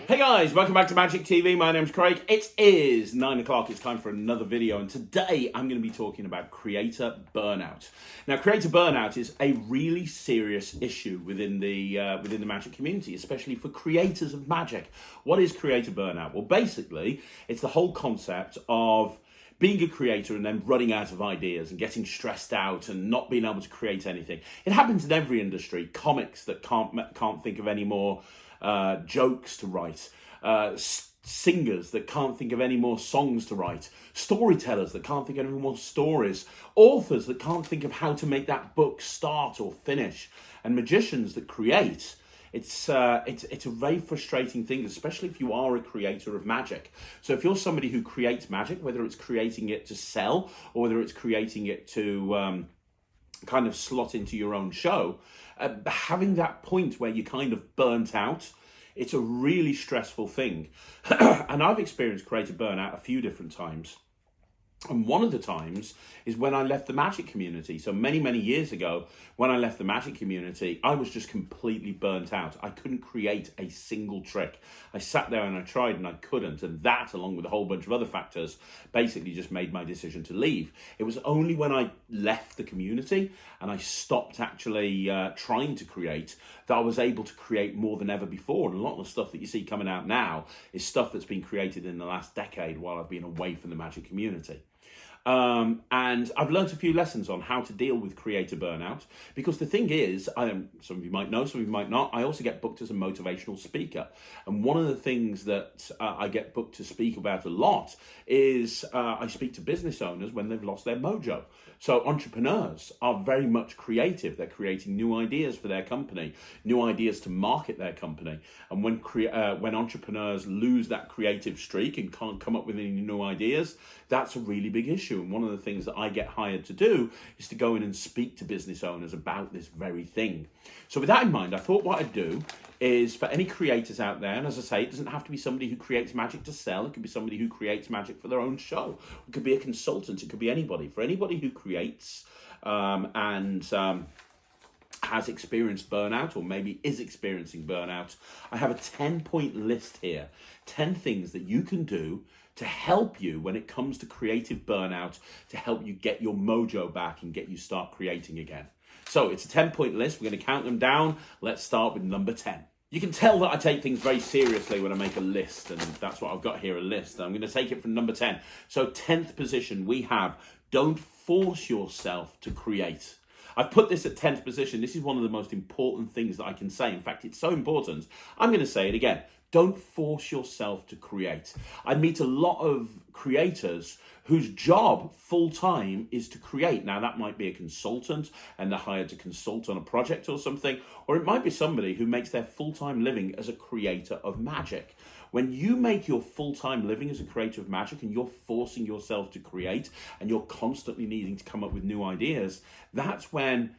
Hey guys, welcome back to Magic TV. My name's Craig. It is 9 o'clock. It's time for another video, and today I'm going to be talking about creator burnout. Now, creator burnout is a really serious issue within the Magic community, especially for creators of Magic. What is creator burnout? Well, basically, it's the whole concept of being a creator and then running out of ideas and getting stressed out and not being able to create anything. It happens in every industry. Comics that can't think of any more jokes to write, singers that can't think of any more songs to write, storytellers that can't think of any more stories, authors that can't think of how to make that book start or finish, and magicians that create. It's a very frustrating thing, especially if you are a creator of magic. So if you're somebody who creates magic, whether it's creating it to sell or whether it's creating it to kind of slot into your own show, having that point where you're kind of burnt out, it's a really stressful thing. And I've experienced creator burnout a few different times. And one of the times is when I left the Magic community. So many, many years ago, when I left the Magic community, I was just completely burnt out. I couldn't create a single trick. I sat there and I tried and I couldn't. And that, along with a whole bunch of other factors, basically just made my decision to leave. It was only when I left the community and I stopped actually trying to create that I was able to create more than ever before. And a lot of the stuff that you see coming out now is stuff that's been created in the last decade while I've been away from the Magic community. And I've learned a few lessons on how to deal with creator burnout, because the thing is, some of you might know, some of you might not, I also get booked as a motivational speaker. And one of the things that I get booked to speak about a lot is I speak to business owners when they've lost their mojo. So entrepreneurs are very much creative. They're creating new ideas for their company, new ideas to market their company. And when entrepreneurs lose that creative streak and can't come up with any new ideas, that's a really big issue. And one of the things that I get hired to do is to go in and speak to business owners about this very thing. So with that in mind, I thought what I'd do is, for any creators out there, and as I say, it doesn't have to be somebody who creates magic to sell. It could be somebody who creates magic for their own show. It could be a consultant. It could be anybody. For anybody who creates and has experienced burnout, or maybe is experiencing burnout, I have a 10-point list here. 10 things that you can do to help you when it comes to creative burnout, to help you get your mojo back and get you start creating again. So it's a 10-point list. We're going to count them down. Let's start with number 10. You can tell that I take things very seriously when I make a list, and that's what I've got here, a list. I'm going to take it from number 10. So 10th position, we have, don't force yourself to create. I've put this at 10th position. This is one of the most important things that I can say. In fact, it's so important, I'm going to say it again. Don't force yourself to create. I meet a lot of creators whose job full-time is to create. Now, that might be a consultant and they're hired to consult on a project or something, or it might be somebody who makes their full-time living as a creator of magic. When you make your full-time living as a creator of magic and you're forcing yourself to create and you're constantly needing to come up with new ideas, that's when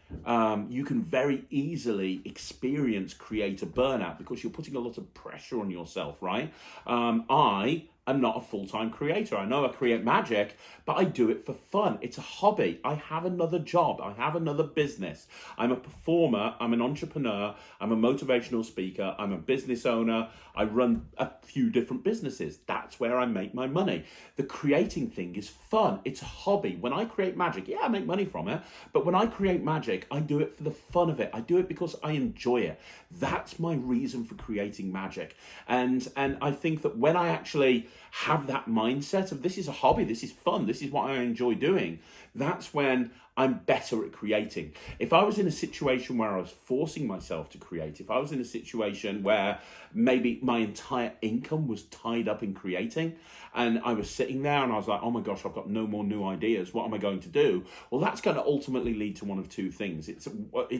you can very easily experience creator burnout, because you're putting a lot of pressure on yourself, right? I'm not a full-time creator. I know I create magic, but I do it for fun. It's a hobby. I have another job. I have another business. I'm a performer. I'm an entrepreneur. I'm a motivational speaker. I'm a business owner. I run a few different businesses. That's where I make my money. The creating thing is fun. It's a hobby. When I create magic, yeah, I make money from it. But when I create magic, I do it for the fun of it. I do it because I enjoy it. That's my reason for creating magic. And I think that when I actually have that mindset of this is a hobby, this is fun, this is what I enjoy doing, that's when I'm better at creating. If I was in a situation where I was forcing myself to create, if I was in a situation where maybe my entire income was tied up in creating and I was sitting there and I was like, oh my gosh, I've got no more new ideas, what am I going to do? Well, that's going to ultimately lead to one of two things. It's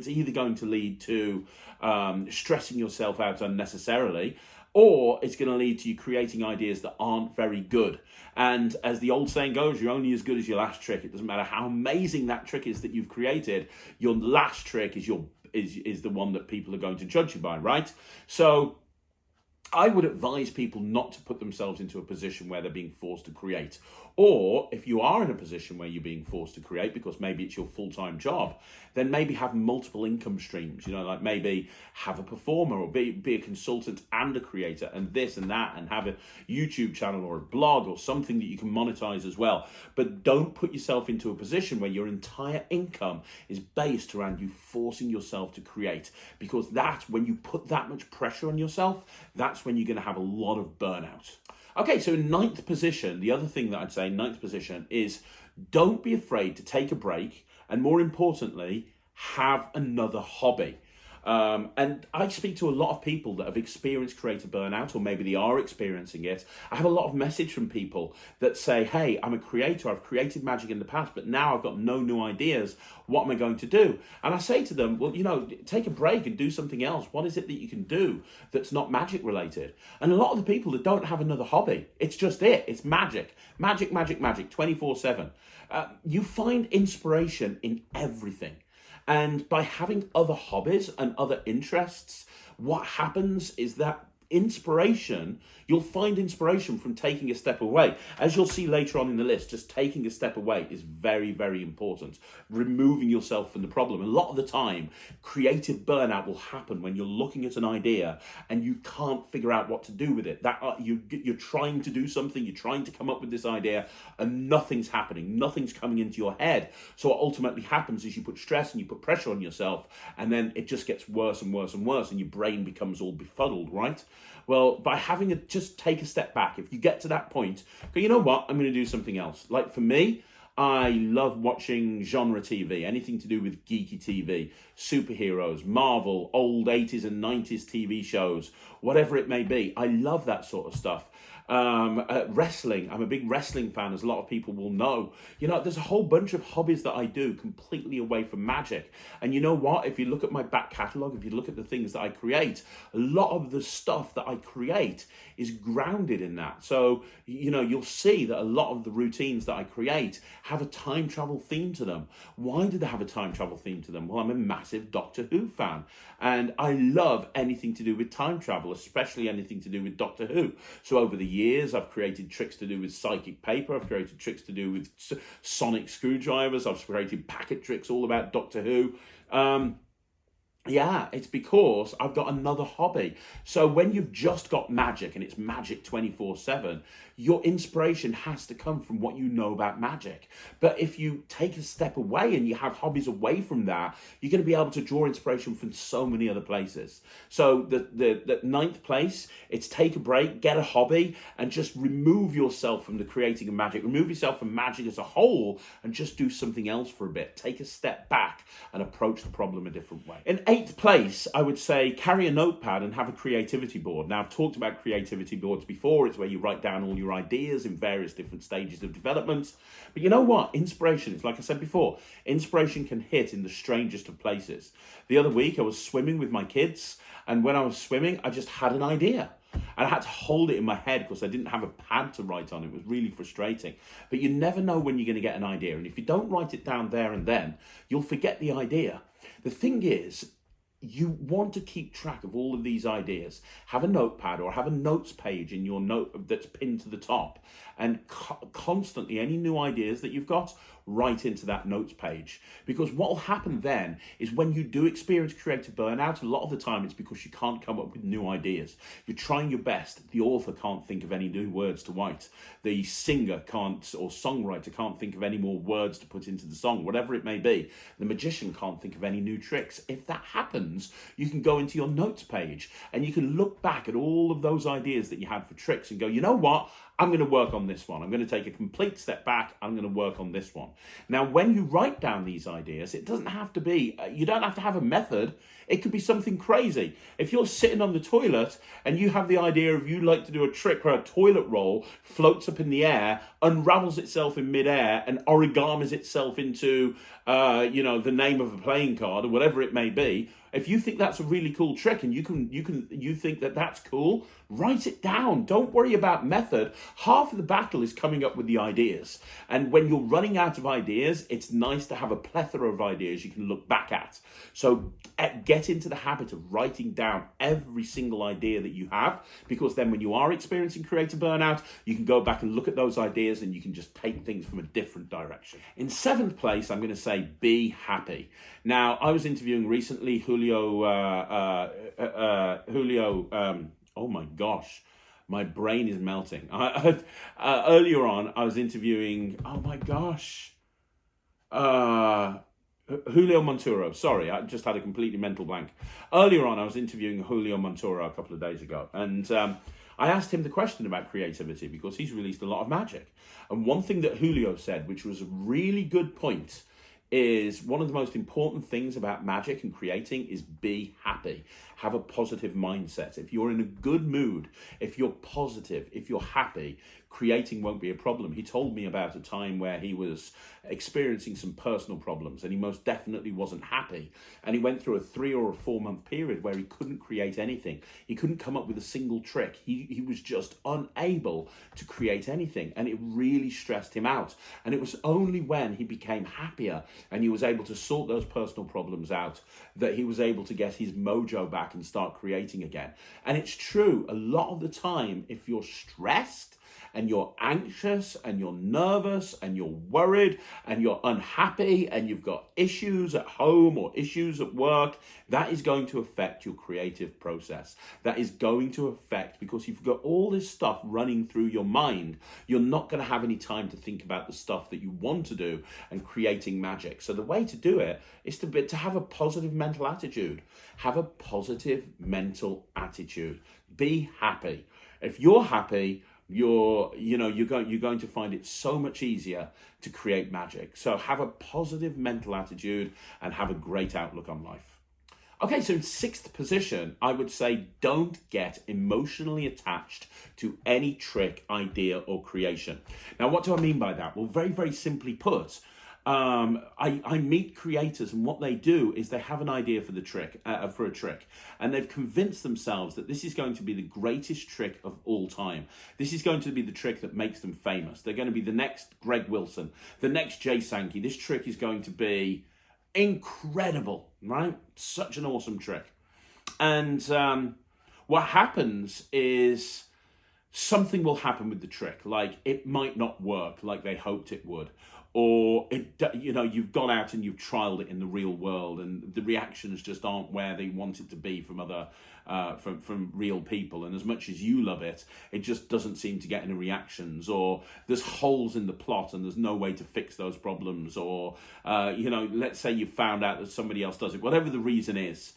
either going to lead to stressing yourself out unnecessarily, or it's going to lead to you creating ideas that aren't very good. And as the old saying goes, you're only as good as your last trick. It doesn't matter how amazing that trick is that you've created, your last trick is the one that people are going to judge you by, right? So I would advise people not to put themselves into a position where they're being forced to create. Or if you are in a position where you're being forced to create because maybe it's your full-time job, then maybe have multiple income streams, like maybe have a performer or be a consultant and a creator and this and that, and have a YouTube channel or a blog or something that you can monetize as well. But don't put yourself into a position where your entire income is based around you forcing yourself to create, because that's when you put that much pressure on yourself, that's when you're going to have a lot of burnout. Okay, so in ninth position, the other thing that I'd say, ninth position, is don't be afraid to take a break, and more importantly, have another hobby. And I speak to a lot of people that have experienced creative burnout, or maybe they are experiencing it. I have a lot of message from people that say, hey, I'm a creator, I've created magic in the past, but now I've got no new ideas. What am I going to do? And I say to them, well, take a break and do something else. What is it that you can do that's not magic related? And a lot of the people that don't have another hobby, it's just it. It's magic, magic, magic, magic, 24/7. You find inspiration in everything. And by having other hobbies and other interests, what happens is that you'll find inspiration from taking a step away. As you'll see later on in the list, just taking a step away is very, very important. Removing yourself from the problem. A lot of the time, creative burnout will happen when you're looking at an idea and you can't figure out what to do with it. You're trying to do something, you're trying to come up with this idea, and nothing's happening. Nothing's coming into your head. So what ultimately happens is you put stress and you put pressure on yourself, and then it just gets worse and worse and worse, and your brain becomes all befuddled, right? Well, by just take a step back. If you get to that point, go, you know what, I'm going to do something else. Like for me, I love watching genre TV, anything to do with geeky TV, superheroes, Marvel, old 80s and 90s TV shows, whatever it may be. I love that sort of stuff. Wrestling, I'm a big wrestling fan, as a lot of people will know. There's a whole bunch of hobbies that I do completely away from magic. And you know what? If you look at my back catalogue, if you look at the things that I create, a lot of the stuff that I create is grounded in that. So, you'll see that a lot of the routines that I create have a time travel theme to them. Why do they have a time travel theme to them? Well, I'm a massive Doctor Who fan, and I love anything to do with time travel, especially anything to do with Doctor Who. So over the years, I've created tricks to do with psychic paper, I've created tricks to do with sonic screwdrivers, I've created packet tricks all about Doctor Who. Yeah, it's because I've got another hobby. So when you've just got magic and it's magic 24/7, your inspiration has to come from what you know about magic. But if you take a step away and you have hobbies away from that, you're going to be able to draw inspiration from so many other places. So the ninth place, it's take a break, get a hobby, and just remove yourself from the creating of magic. Remove yourself from magic as a whole and just do something else for a bit. Take a step back and approach the problem a different way. In eighth place, I would say carry a notepad and have a creativity board. Now, I've talked about creativity boards before. It's where you write down all your ideas in various different stages of development. But you know what? Inspiration is, like I said before, inspiration can hit in the strangest of places. The other week, I was swimming with my kids, and when I was swimming, I just had an idea. And I had to hold it in my head because I didn't have a pad to write on. It was really frustrating. But you never know when you're going to get an idea. And if you don't write it down there and then, you'll forget the idea. The thing is, you want to keep track of all of these ideas. Have a notepad or have a notes page in your note that's pinned to the top, and constantly any new ideas that you've got, write into that notes page. Because what will happen then is when you do experience creative burnout, a lot of the time it's because you can't come up with new ideas. You're trying your best. The author can't think of any new words to write. The singer can't, or songwriter can't think of any more words to put into the song, whatever it may be. The magician can't think of any new tricks. If that happens, you can go into your notes page and you can look back at all of those ideas that you had for tricks and go, you know what? I'm going to work on this one. I'm going to take a complete step back. I'm going to work on this one. Now, when you write down these ideas, it doesn't have to be, you don't have to have a method. It could be something crazy. If you're sitting on the toilet and you have the idea of you'd like to do a trick where a toilet roll floats up in the air, unravels itself in midair, and origamis itself into, the name of a playing card or whatever it may be, If you think that's a really cool trick and you think that that's cool, write it down. Don't worry about method. Half of the battle is coming up with the ideas. And when you're running out of ideas, it's nice to have a plethora of ideas you can look back at. So get into the habit of writing down every single idea that you have, because then when you are experiencing creative burnout, you can go back and look at those ideas and you can just take things from a different direction. In seventh place, I'm going to say be happy. Now, I was interviewing recently Julio, oh my gosh, my brain is melting. Earlier on, I was interviewing, oh my gosh, Julio Monturo. Sorry, I just had a completely mental blank. Earlier on, I was interviewing Julio Monturo a couple of days ago, and I asked him the question about creativity because he's released a lot of magic. And one thing that Julio said, which was a really good point, is one of the most important things about magic and creating is be happy. Have a positive mindset. If you're in a good mood, if you're positive, if you're happy, creating won't be a problem. He told me about a time where he was experiencing some personal problems and he most definitely wasn't happy. And he went through a 3 or 4 month period where he couldn't create anything. He couldn't come up with a single trick. He was just unable to create anything, and it really stressed him out. And it was only when he became happier and he was able to sort those personal problems out that he was able to get his mojo back and start creating again. And it's true, a lot of the time, if you're stressed and you're anxious and you're nervous and you're worried and you're unhappy and you've got issues at home or issues at work, that is going to affect your creative process. That is going to affect, because you've got all this stuff running through your mind, you're not going to have any time to think about the stuff that you want to do and creating magic. So the way to do it is to have a positive mental attitude. Have a positive mental attitude. Be happy. If you're happy, you're going to find it so much easier to create magic. So have a positive mental attitude and have a great outlook on life. Okay, so in sixth position, I would say don't get emotionally attached to any trick, idea, or creation. Now, what do I mean by that? Well, very, very simply put, I meet creators, and what they do is they have an idea for a trick, and they've convinced themselves that this is going to be the greatest trick of all time. This is going to be the trick that makes them famous. They're going to be the next Greg Wilson, the next Jay Sankey. This trick is going to be incredible, right? Such an awesome trick. And what happens is something will happen with the trick. Like, it might not work like they hoped it would. Or, you've gone out and you've trialed it in the real world and the reactions just aren't where they want it to be from other, from real people. And as much as you love it, it just doesn't seem to get any reactions. Or there's holes in the plot and there's no way to fix those problems. Or, let's say you found out that somebody else does it. Whatever the reason is,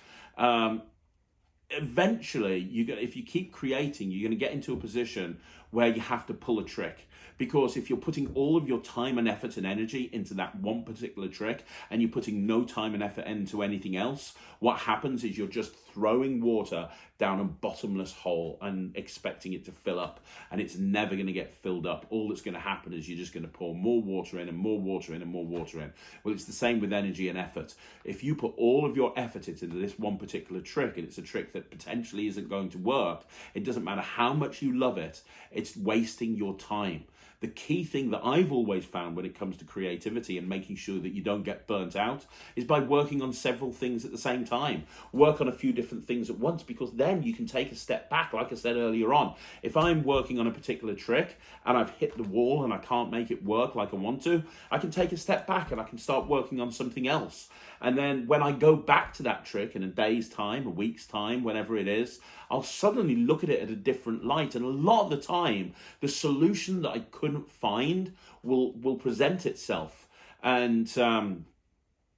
eventually, if you keep creating, you're going to get into a position where you have to pull a trick. Because if you're putting all of your time and effort and energy into that one particular trick and you're putting no time and effort into anything else, what happens is you're just throwing water down a bottomless hole and expecting it to fill up, and it's never going to get filled up. All that's going to happen is you're just going to pour more water in and more water in and more water in. Well, it's the same with energy and effort. If you put all of your effort into this one particular trick, and it's a trick that potentially isn't going to work, it doesn't matter how much you love it, it's wasting your time. The key thing that I've always found when it comes to creativity and making sure that you don't get burnt out is by working on several things at the same time. Work on a few different things at once, because then you can take a step back. Like I said earlier on, if I'm working on a particular trick and I've hit the wall and I can't make it work like I want to, I can take a step back and I can start working on something else. And then when I go back to that trick in a day's time, a week's time, whenever it is, I'll suddenly look at it at a different light. And a lot of the time, the solution that I couldn't find will present itself. And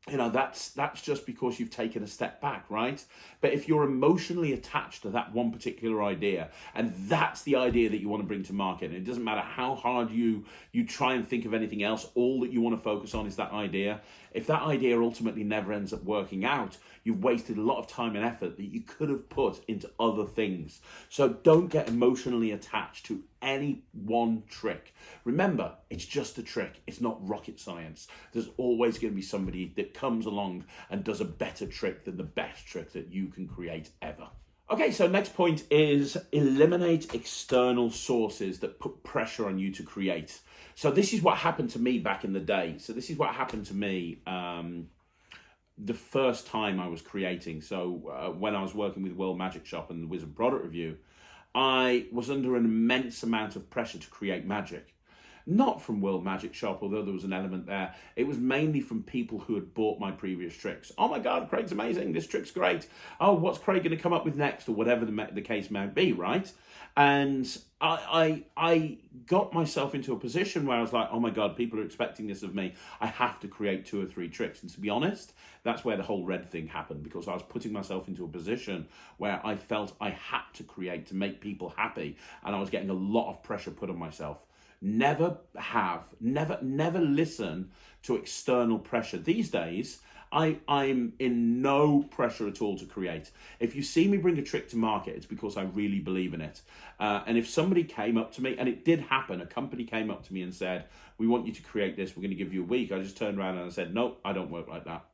that's just because you've taken a step back, right? But if you're emotionally attached to that one particular idea, and that's the idea that you want to bring to market, and it doesn't matter how hard you try and think of anything else, all that you want to focus on is that idea, if that idea ultimately never ends up working out, you've wasted a lot of time and effort that you could have put into other things. So don't get emotionally attached to any one trick. Remember, it's just a trick. It's not rocket science. There's always going to be somebody that comes along and does a better trick than the best trick that you can create ever. Okay, so next point is eliminate external sources that put pressure on you to create. So this is what happened to me back in the day. So this is what happened to me the first time I was creating. So when I was working with World Magic Shop and the Wizard Product Review, I was under an immense amount of pressure to create magic. Not from World Magic Shop, although there was an element there. It was mainly from people who had bought my previous tricks. Oh my God, Craig's amazing. This trick's great. Oh, what's Craig going to come up with next? Or whatever the case may be, right? And I got myself into a position where I was like, oh my God, people are expecting this of me. I have to create 2 or 3 tricks. And to be honest, that's where the whole red thing happened, because I was putting myself into a position where I felt I had to create to make people happy. And I was getting a lot of pressure put on myself. Never listen to external pressure. These days, I'm in no pressure at all to create. If you see me bring a trick to market, it's because I really believe in it. And if somebody came up to me, and it did happen, a company came up to me and said, we want you to create this, we're going to give you a week. I just turned around and I said, no, I don't work like that.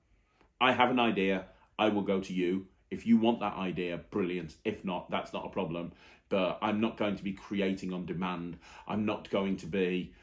I have an idea, I will go to you. If you want that idea, brilliant. If not, that's not a problem. But I'm not going to be creating on demand. I'm not going to be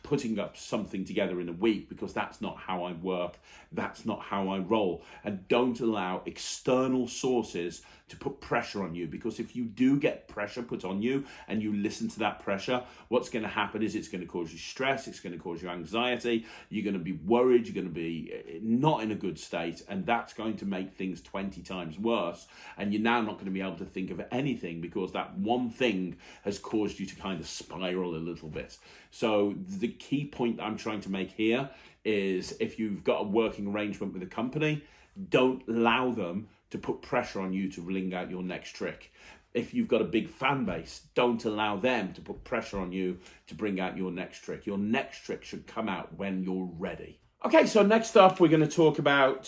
putting up something together in a week, because that's not how I work. That's not how I roll. And don't allow external sources to put pressure on you, because if you do get pressure put on you and you listen to that pressure, what's going to happen is it's going to cause you stress, it's going to cause you anxiety, you're going to be worried, you're going to be not in a good state, and that's going to make things 20 times worse. And you're now not going to be able to think of anything, because that one thing has caused you to kind of spiral a little bit. So the key point that I'm trying to make here is, if you've got a working arrangement with a company, don't allow them to put pressure on you to bring out your next trick. If you've got a big fan base, don't allow them to put pressure on you to bring out your next trick. Your next trick should come out when you're ready. Okay, so next up, we're going to talk about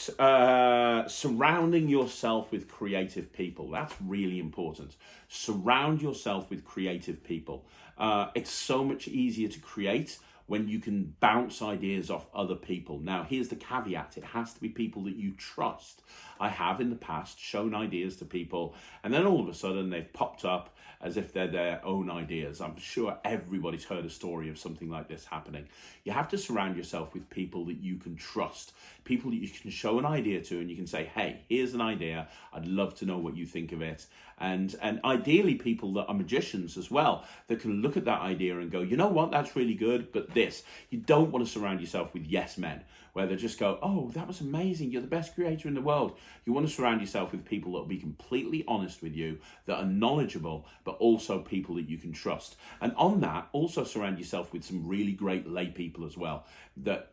surrounding yourself with creative people. That's really important. Surround yourself with creative people. It's so much easier to create when you can bounce ideas off other people. Now, here's the caveat. It has to be people that you trust. I have in the past shown ideas to people, and then all of a sudden they've popped up as if they're their own ideas. I'm sure everybody's heard a story of something like this happening. You have to surround yourself with people that you can trust, people that you can show an idea to, and you can say, hey, here's an idea. I'd love to know what you think of it. And ideally people that are magicians as well, that can look at that idea and go, you know what, that's really good, but this. You don't want to surround yourself with yes men, where they just go, oh, that was amazing, you're the best creator in the world. You want to surround yourself with people that will be completely honest with you, that are knowledgeable, but also people that you can trust. And on that, also surround yourself with some really great lay people as well, that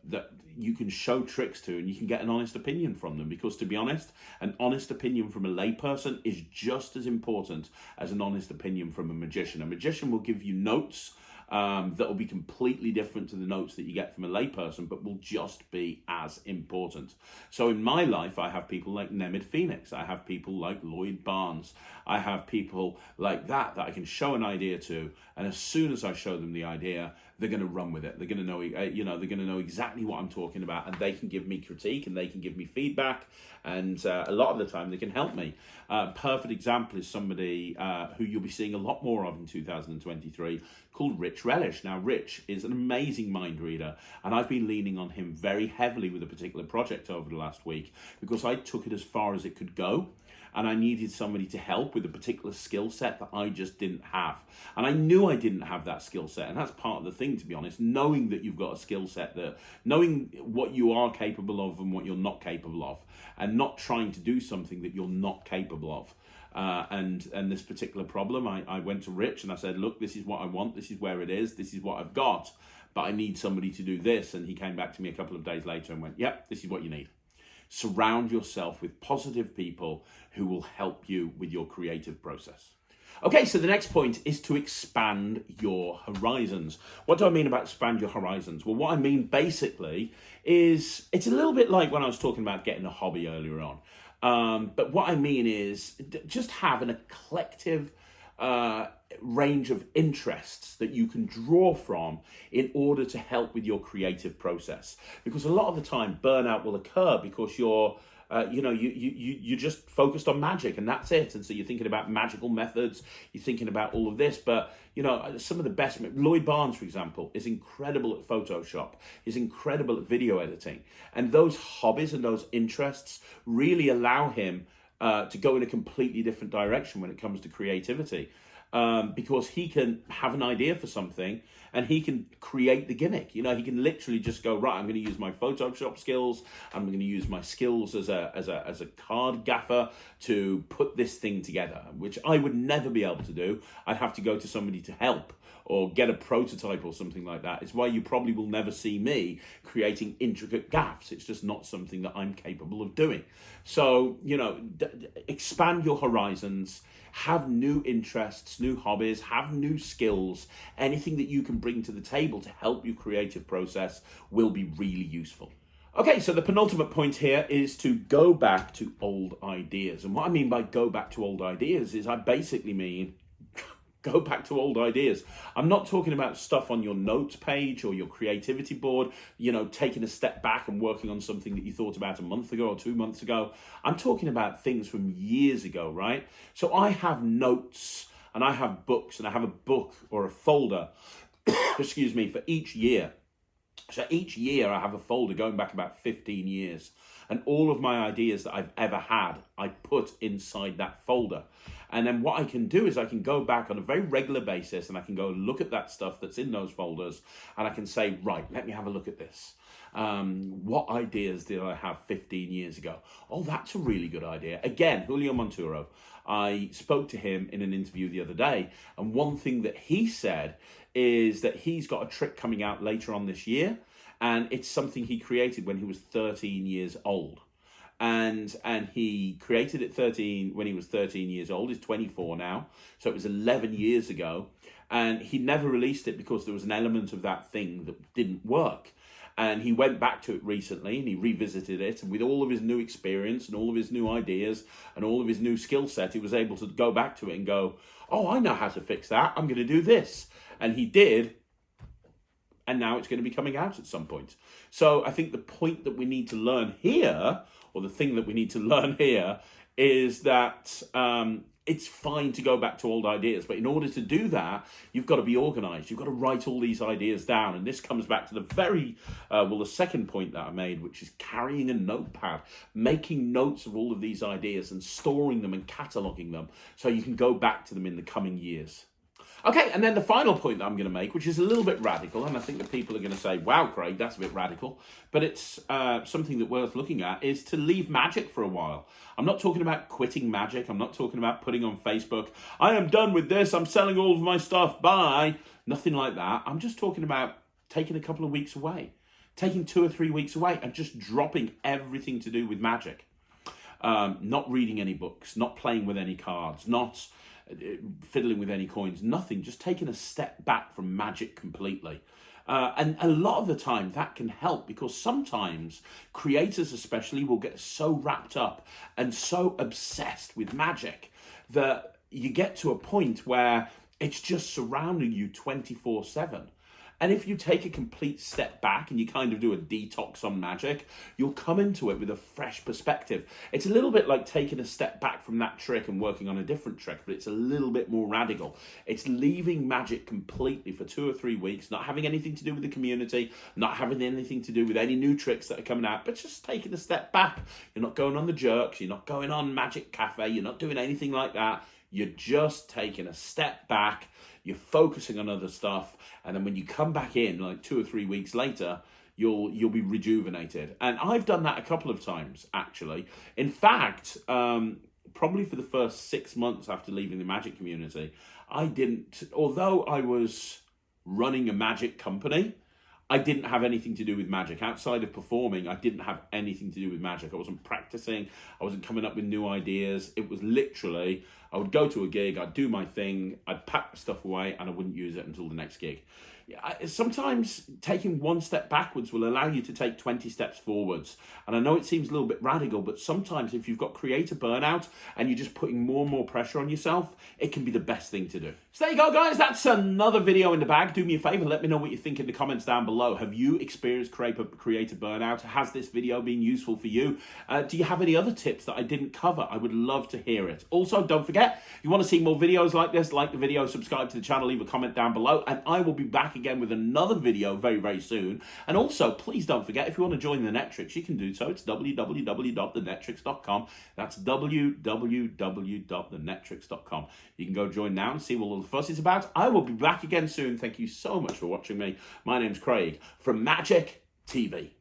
you can show tricks to, and you can get an honest opinion from them. Because to be honest, an honest opinion from a lay person is just as important as an honest opinion from a magician. A magician will give you notes that will be completely different to the notes that you get from a layperson, but will just be as important. So in my life, I have people like Nemid Phoenix. I have people like Lloyd Barnes. I have people like that I can show an idea to, and as soon as I show them the idea, they're going to run with it. They're going to know, they're going to know exactly what I'm talking about, and they can give me critique and they can give me feedback, and a lot of the time they can help me. Perfect example is somebody who you'll be seeing a lot more of in 2023, called Rich Relish. Now, Rich is an amazing mind reader, and I've been leaning on him very heavily with a particular project over the last week, because I took it as far as it could go. And I needed somebody to help with a particular skill set that I just didn't have. And I knew I didn't have that skill set. And that's part of the thing, to be honest, knowing that you've got a skill set, that knowing what you are capable of and what you're not capable of, and not trying to do something that you're not capable of. And this particular problem, I went to Rich and I said, look, this is what I want. This is where it is. This is what I've got. But I need somebody to do this. And he came back to me a couple of days later and went, yep, this is what you need. Surround yourself with positive people who will help you with your creative process. Okay, so the next point is to expand your horizons. What do I mean about expand your horizons? Well, what I mean basically is it's a little bit like when I was talking about getting a hobby earlier on. But what I mean is just have an eclectic range of interests that you can draw from in order to help with your creative process. Because a lot of the time, burnout will occur because you're just focused on magic and that's it. And so you're thinking about magical methods, you're thinking about all of this, but some of the best, Lloyd Barnes, for example, is incredible at Photoshop, is incredible at video editing. And those hobbies and those interests really allow him to go in a completely different direction when it comes to creativity. Because he can have an idea for something and he can create the gimmick. He can literally just go, right, I'm going to use my Photoshop skills. I'm going to use my skills as a card gaffer to put this thing together, which I would never be able to do. I'd have to go to somebody to help or get a prototype or something like that. It's why you probably will never see me creating intricate gaffs. It's just not something that I'm capable of doing. So, expand your horizons, have new interests, new hobbies, have new skills. Anything that you can bring to the table to help your creative process will be really useful. Okay, so the penultimate point here is to go back to old ideas. And what I mean by go back to old ideas is I basically mean go back to old ideas. I'm not talking about stuff on your notes page or your creativity board, taking a step back and working on something that you thought about a month ago or 2 months ago. I'm talking about things from years ago, right? So I have notes and I have books and I have a book or a folder, excuse me, for each year. So each year I have a folder going back about 15 years. And all of my ideas that I've ever had, I put inside that folder. And then what I can do is I can go back on a very regular basis and I can go look at that stuff that's in those folders and I can say, right, let me have a look at this. What ideas did I have 15 years ago? Oh, that's a really good idea. Again, Julio Monturo. I spoke to him in an interview the other day, and one thing that he said is that he's got a trick coming out later on this year, and it's something he created when he was 13 years old. And he created it when he was 13 years old. He's 24 now, so it was 11 years ago. And he never released it because there was an element of that thing that didn't work. And he went back to it recently and he revisited it. And with all of his new experience and all of his new ideas and all of his new skill set, he was able to go back to it and go, oh, I know how to fix that. I'm going to do this. And he did. And now it's going to be coming out at some point. So I think the point that we need to learn here, or the thing that we need to learn here, is that it's fine to go back to old ideas. But in order to do that, you've got to be organized. You've got to write all these ideas down. And this comes back to the second point that I made, which is carrying a notepad, making notes of all of these ideas and storing them and cataloging them so you can go back to them in the coming years. Okay, and then the final point that I'm going to make, which is a little bit radical, and I think that people are going to say, wow, Craig, that's a bit radical, but it's something that's worth looking at, is to leave magic for a while. I'm not talking about quitting magic. I'm not talking about putting on Facebook, I am done with this, I'm selling all of my stuff, bye. Nothing like that. I'm just talking about taking a couple of weeks away, taking 2 or 3 weeks away and just dropping everything to do with magic. Not reading any books, not playing with any cards, not fiddling with any coins, nothing, just taking a step back from magic completely. And a lot of the time that can help, because sometimes creators especially will get so wrapped up and so obsessed with magic that you get to a point where it's just surrounding you 24/7. And if you take a complete step back and you kind of do a detox on magic, you'll come into it with a fresh perspective. It's a little bit like taking a step back from that trick and working on a different trick, but it's a little bit more radical. It's leaving magic completely for 2 or 3 weeks, not having anything to do with the community, not having anything to do with any new tricks that are coming out, but just taking a step back. You're not going on the jerks, you're not going on Magic Cafe, you're not doing anything like that. You're just taking a step back, you're focusing on other stuff, and then when you come back in, like 2 or 3 weeks later, you'll be rejuvenated. And I've done that a couple of times, actually. In fact, probably for the first 6 months after leaving the magic community, although I was running a magic company, I didn't have anything to do with magic. Outside of performing, I didn't have anything to do with magic. I wasn't practicing. I wasn't coming up with new ideas. It was literally, I would go to a gig, I'd do my thing, I'd pack the stuff away, and I wouldn't use it until the next gig. Sometimes taking one step backwards will allow you to take 20 steps forwards. And I know it seems a little bit radical, but sometimes if you've got creator burnout and you're just putting more and more pressure on yourself, it can be the best thing to do. So there you go, guys. That's another video in the bag. Do me a favor. Let me know what you think in the comments down below. Have you experienced creator burnout? Has this video been useful for you? Do you have any other tips that I didn't cover? I would love to hear it. Also, don't forget, if you want to see more videos like this, like the video, subscribe to the channel, leave a comment down below, and I will be back again with another video very, very soon. And also, please don't forget, if you want to join the Netrix, you can do so. It's www.thenetrix.com. That's www.thenetrix.com. You can go join now and see what all the fuss is about. I will be back again soon. Thank you so much for watching me. My name's Craig from Magic TV.